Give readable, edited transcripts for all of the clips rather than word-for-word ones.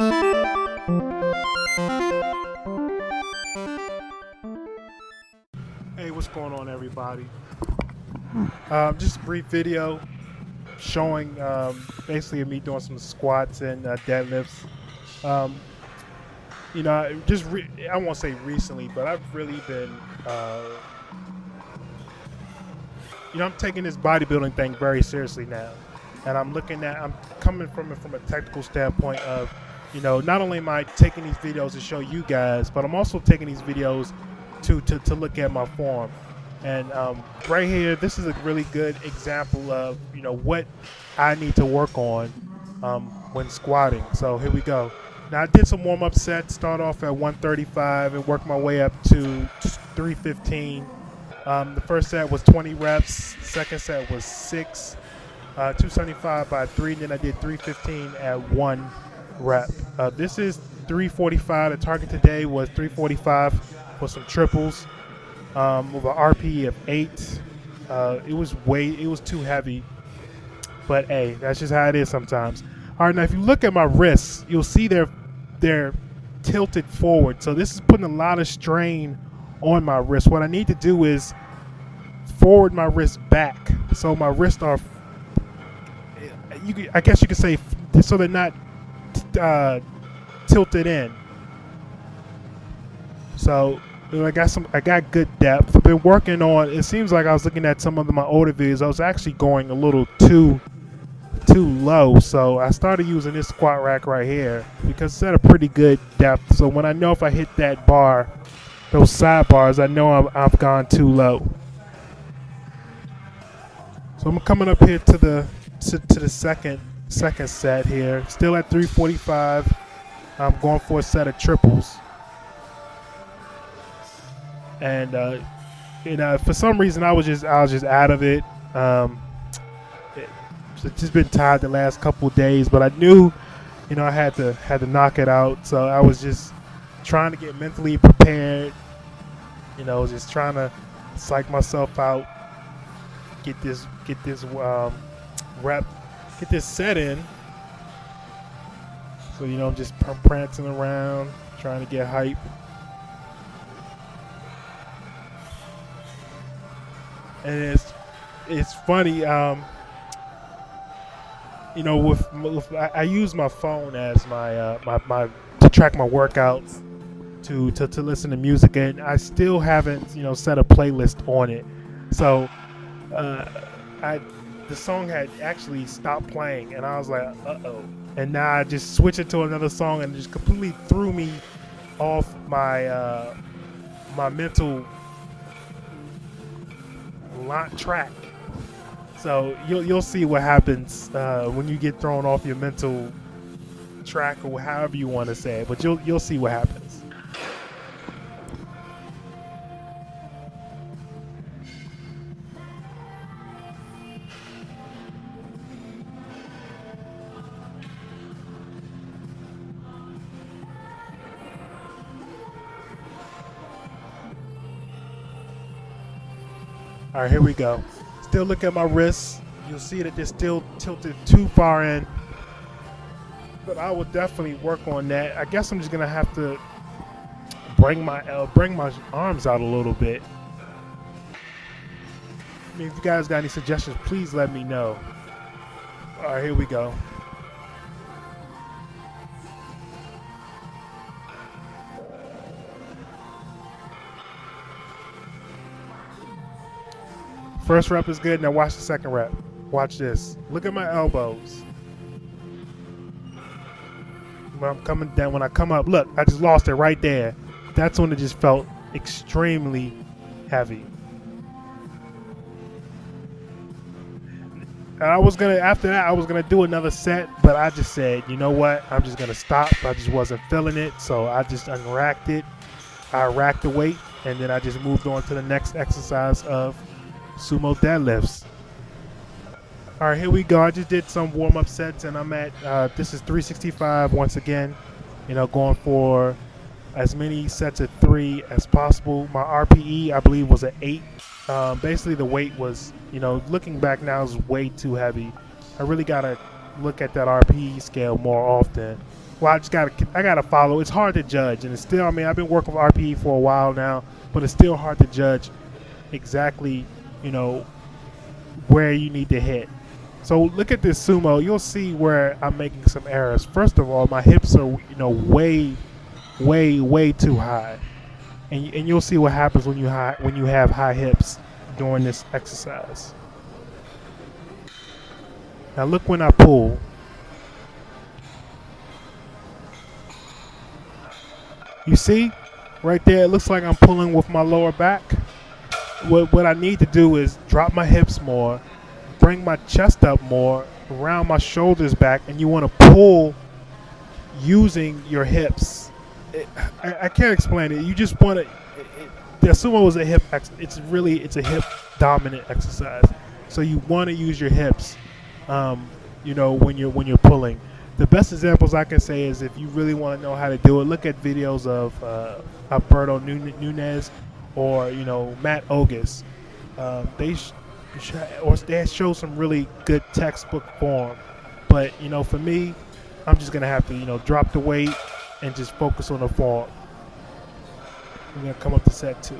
Hey, what's going on, everybody? Just a brief video showing basically me doing some squats and deadlifts. Um, I won't say recently, but I've really been, I'm taking this bodybuilding thing very seriously now, and I'm coming from it from a technical standpoint of, not only am I taking these videos to show you guys, but I'm also taking these videos to look at my form. And right here, this is a really good example of what I need to work on when squatting. So here we go. Now I did some warm-up sets. Start off at 135 and work my way up to 315. The first set was 20 reps. Second set was 6, 275 by 3. Then I did 315 at 1 rep. This is 345. The target today was 345 for some triples. With an RP of 8. It was too heavy, but hey, that's just how it is sometimes. All right, now if you look at my wrists, you'll see they're tilted forward. So this is putting a lot of strain on my wrist. What I need to do is forward my wrist back, so my wrists are, I guess you could say, so they're not tilted in. So I got good depth. I've been working on. It seems like I was looking at some of my older videos. I was actually going a little too low. So I started using this squat rack right here because it's at a pretty good depth. So when I know if I hit that bar, those sidebars, I know I've gone too low. So I'm coming up here to the second set here. Still at 345. I'm going for a set of triples. And for some reason I was just out of it. It's just been tired the last couple of days, but I knew, I had to knock it out. So I was just trying to get mentally prepared. Just trying to psych myself out, get this rep, get this set in. So I'm just prancing around, trying to get hype. And it's funny, I use my phone as my to track my workouts, to listen to music, and I still haven't set a playlist on it. So the song had actually stopped playing, and I was like, uh-oh. And now I just switched it to another song, and it just completely threw me off my my mental track. So you'll see what happens when you get thrown off your mental track, or however you want to say it, but you'll see what happens. All right, here we go. Still look at my wrists. You'll see that they're still tilted too far in, but I will definitely work on that. I guess I'm just gonna have to bring my arms out a little bit. I mean, if you guys got any suggestions, please let me know. All right, here we go. First rep is good. Now watch the second rep. Watch this. Look at my elbows. When I'm coming down, when I come up, look, I just lost it right there. That's when it just felt extremely heavy. And after that, I was gonna do another set, but I just said, you know what? I'm just gonna stop. I just wasn't feeling it, so I just unracked it. I racked the weight, and then I just moved on to the next exercise of sumo deadlifts. All right, here we go. I just did some warm-up sets, and I'm at this is 365 once again. Going for as many sets of 3 as possible. My RPE, I believe, was at 8. Basically, the weight was, looking back now, is way too heavy. I really gotta look at that RPE scale more often. Well, I gotta follow. It's hard to judge, and it's still. I mean, I've been working with RPE for a while now, but it's still hard to judge exactly, you know, where you need to hit. So look at this sumo. You'll see where I'm making some errors. First of all, my hips are, you know, way too high, and you'll see what happens when you have high hips during this exercise. Now look when I pull. You see, right there, it looks like I'm pulling with my lower back. What I need to do is drop my hips more, bring my chest up more, round my shoulders back, and you want to pull using your hips. I can't explain it. You just want to. The sumo is a hip. It's a hip dominant exercise. So you want to use your hips. You know, when you're pulling. The best examples I can say is if you really want to know how to do it, look at videos of Alberto Nunez or, you know, Matt Ogus. They show some really good textbook form. But, you know, for me, I'm just going to have to, you know, drop the weight and just focus on the form. We're going to come up to set 2.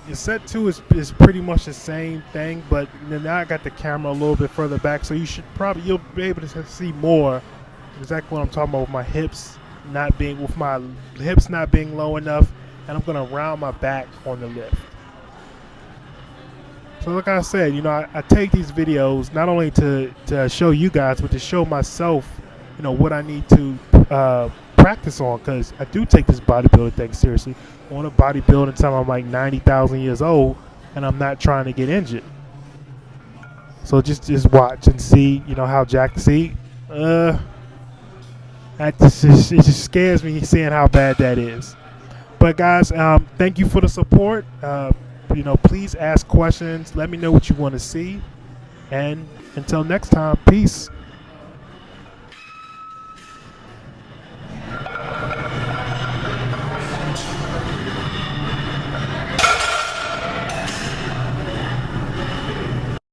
Your set 2 is pretty much the same thing, but now I got the camera a little bit further back, so you'll be able to see more exactly what I'm talking about with my hips not being low enough, and I'm gonna round my back on the lift. So like I said, you know, I take these videos not only to show you guys, but to show myself, you know, what I need to practice on, because I do take this bodybuilding thing seriously. I want to bodybuild until I'm like 90,000 years old, and I'm not trying to get injured. So just watch and see, you know, how jacked. See, it just scares me seeing how bad that is. But guys, thank you for the support. You know, please ask questions. Let me know what you want to see, and until next time, peace.